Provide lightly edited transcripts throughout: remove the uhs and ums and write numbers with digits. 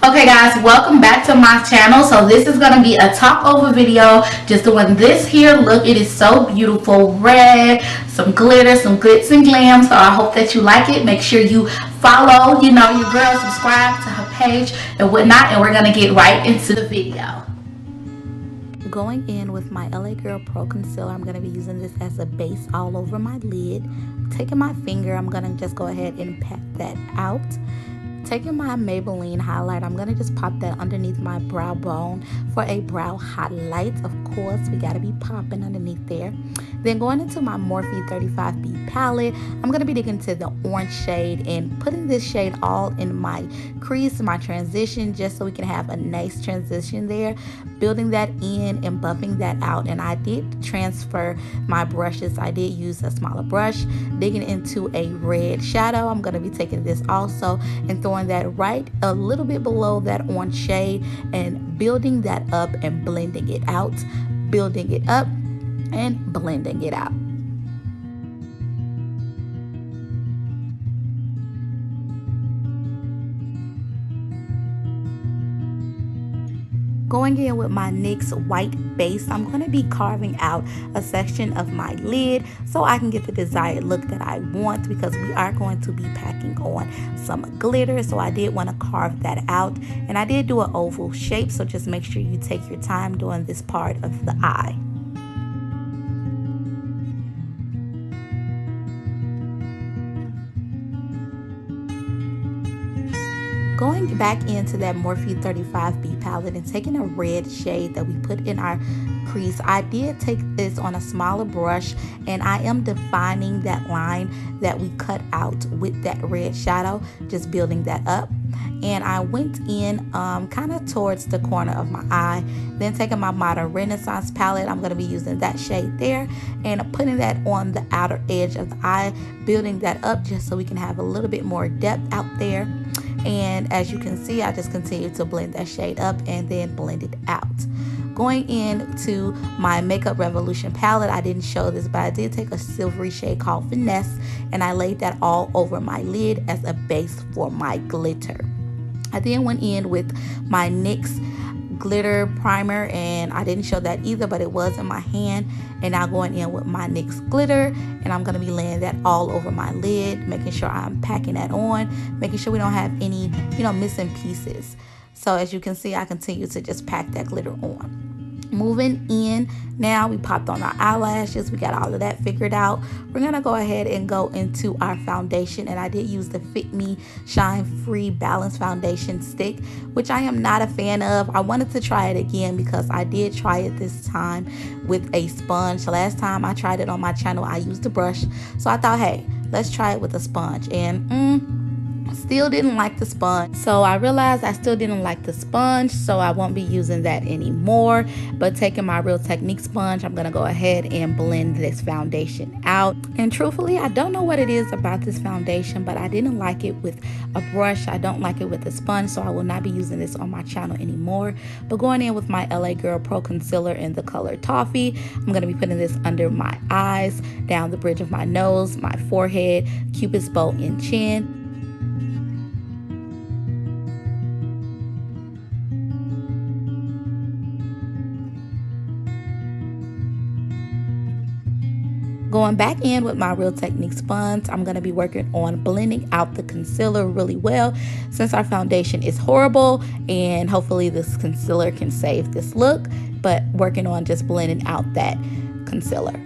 Okay guys, welcome back to my channel. So this is going to be a talk over video, just doing this here look. It is so beautiful, red, some glitter, some glitz and glam. So I hope that you like it. Make sure you follow, your girl, subscribe to her page and whatnot, and we're going to get right into the video. Going in with my LA Girl Pro Concealer, I'm going to be using this as a base all over my lid. Taking my finger, I'm going to just go ahead and pat that out. Taking my Maybelline highlight, I'm going to just pop that underneath my brow bone for a brow highlight. Of course, we got to be popping underneath there. Then going into my Morphe 35B palette, I'm going to be digging into the orange shade and putting this shade all in my crease, my transition, just so we can have a nice transition there. Building that in and buffing that out. And I did transfer my brushes. I did use a smaller brush. Digging into a red shadow, I'm going to be taking this also and throwing that right a little bit below that orange shade and building that up and blending it out. Building it up and blending it out. Going in with my NYX white base, I'm going to be carving out a section of my lid so I can get the desired look that I want, because we are going to be packing on some glitter. So I did want to carve that out, and I did do an oval shape, so just make sure you take your time doing this part of the eye. Going back into that Morphe 35B palette and taking a red shade that we put in our crease, I did take this on a smaller brush and I am defining that line that we cut out with that red shadow, just building that up. And I went in kind of towards the corner of my eye. Then taking my Modern Renaissance palette, I'm going to be using that shade there and putting that on the outer edge of the eye, building that up just so we can have a little bit more depth out there. And as you can see, I just continue to blend that shade up and then blend it out. Going into my Makeup Revolution palette, I didn't show this, but I did take a silvery shade called Finesse and I laid that all over my lid as a base for my glitter. I then went in with my NYX glitter primer, and I didn't show that either, but it was in my hand. And now going in with my NYX glitter, and I'm going to be laying that all over my lid, making sure I'm packing that on, making sure we don't have any, missing pieces. So as you can see, I continue to just pack that glitter on. Moving in, now we popped on our eyelashes, we got all of that figured out. We're gonna go ahead and go into our foundation, and I did use the Fit Me Shine Free Balance Foundation stick, which I am not a fan of. I wanted to try it again because I did try it this time with a sponge. Last time I tried it on my channel, I used a brush, so I thought, hey, let's try it with a sponge, and still didn't like the sponge. So I realized I still didn't like the sponge, so I won't be using that anymore. But taking my Real Technique sponge, I'm gonna go ahead and blend this foundation out. And truthfully, I don't know what it is about this foundation, but I didn't like it with a brush. I don't like it with a sponge, so I will not be using this on my channel anymore. But going in with my LA Girl Pro Concealer in the color Toffee, I'm gonna be putting this under my eyes, down the bridge of my nose, my forehead, Cupid's bow and chin. Going back in with my Real Technique sponge, I'm going to be working on blending out the concealer really well, since our foundation is horrible, and hopefully this concealer can save this look, but working on just blending out that concealer.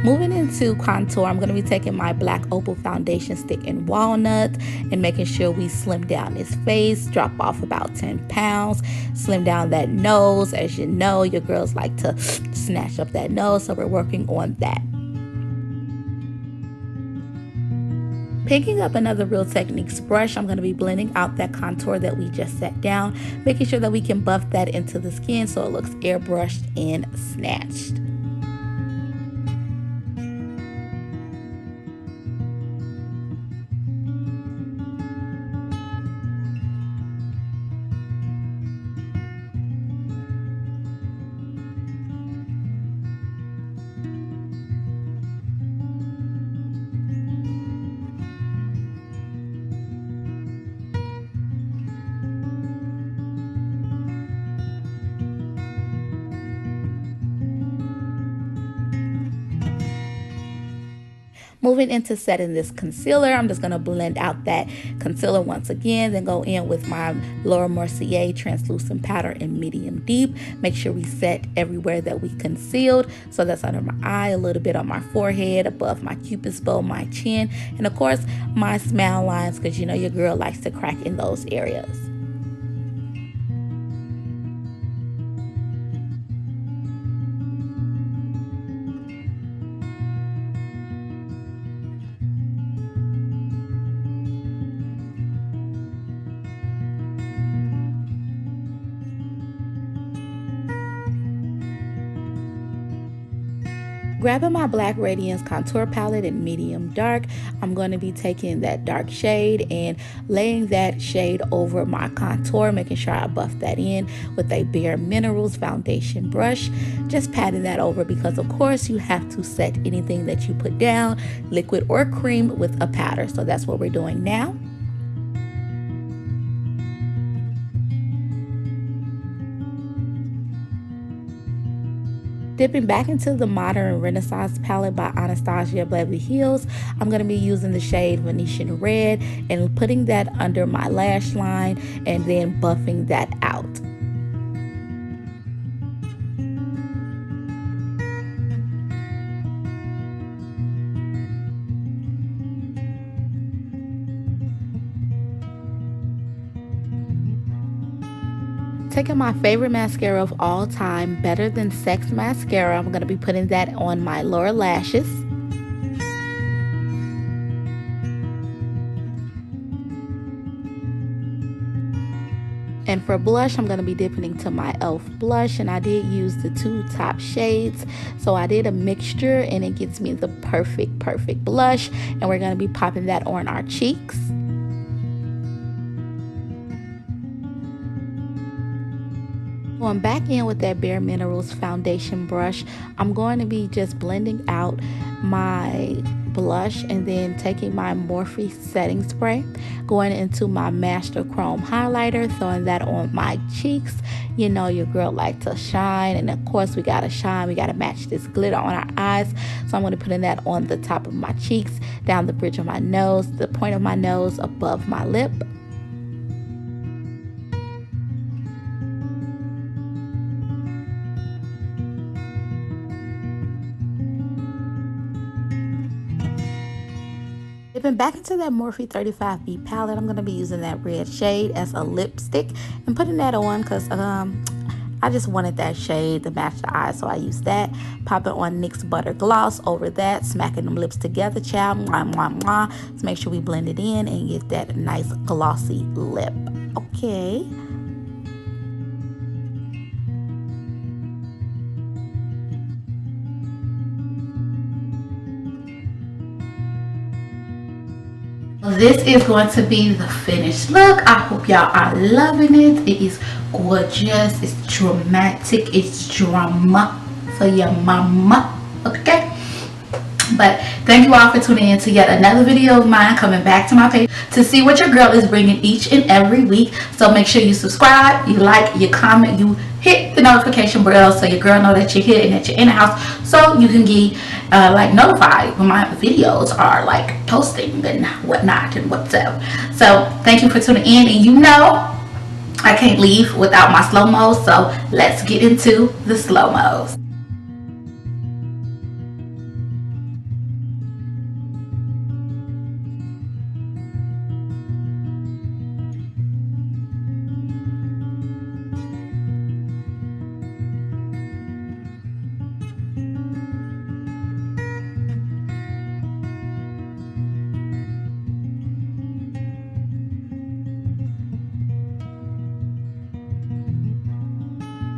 Moving into contour, I'm going to be taking my black opal foundation stick in walnut and making sure we slim down his face, drop off about 10 pounds, slim down that nose. As you know, your girls like to snatch up that nose, so we're working on that. Picking up another Real Techniques brush, I'm going to be blending out that contour that we just set down, making sure that we can buff that into the skin so it looks airbrushed and snatched. Moving into setting this concealer, I'm just going to blend out that concealer once again, then go in with my Laura Mercier translucent powder in medium deep. Make sure we set everywhere that we concealed. So that's under my eye, a little bit on my forehead, above my cupid's bow, my chin, and of course my smile lines, because you know your girl likes to crack in those areas. Grabbing my Black Radiance contour palette in medium dark, I'm going to be taking that dark shade and laying that shade over my contour, making sure I buff that in with a Bare Minerals foundation brush. Just patting that over because of course you have to set anything that you put down, liquid or cream, with a powder. So that's what we're doing now. Dipping back into the Modern Renaissance palette by Anastasia Beverly Hills, I'm going to be using the shade Venetian Red and putting that under my lash line and then buffing that out. Taking my favorite mascara of all time, Better Than Sex mascara, I'm going to be putting that on my lower lashes. And for blush, I'm going to be dipping into my e.l.f. blush, and I did use the two top shades. So I did a mixture and it gets me the perfect blush, and we're going to be popping that on our cheeks. Going back in with that Bare Minerals foundation brush, I'm going to be just blending out my blush and then taking my Morphe setting spray, going into my Master Chrome highlighter, throwing that on my cheeks. You know your girl like to shine, and of course we gotta shine, we gotta match this glitter on our eyes. So I'm going to put that on the top of my cheeks, down the bridge of my nose, the point of my nose, above my lip. Dipping back into that Morphe 35B palette, I'm going to be using that red shade as a lipstick and putting that on because I just wanted that shade to match the eyes, so I used that. Popping on NYX Butter Gloss over that, smacking them lips together, child. Mwah, mwah, mwah. Let's make sure we blend it in and get that nice glossy lip. Okay. This is going to be the finished look. I hope y'all are loving it. It is gorgeous, it's dramatic, it's drama for your mama, okay? But thank you all for tuning in to yet another video of mine, coming back to my page to see what your girl is bringing each and every week. So make sure you subscribe, you like, you comment, you hit the notification bell so your girl know that you're here and that you're in the house, so you can get like notified when my videos are like posting and whatnot and whatsoever. So thank you for tuning in, and you know I can't leave without my slow-mos, so let's get into the slow-mos.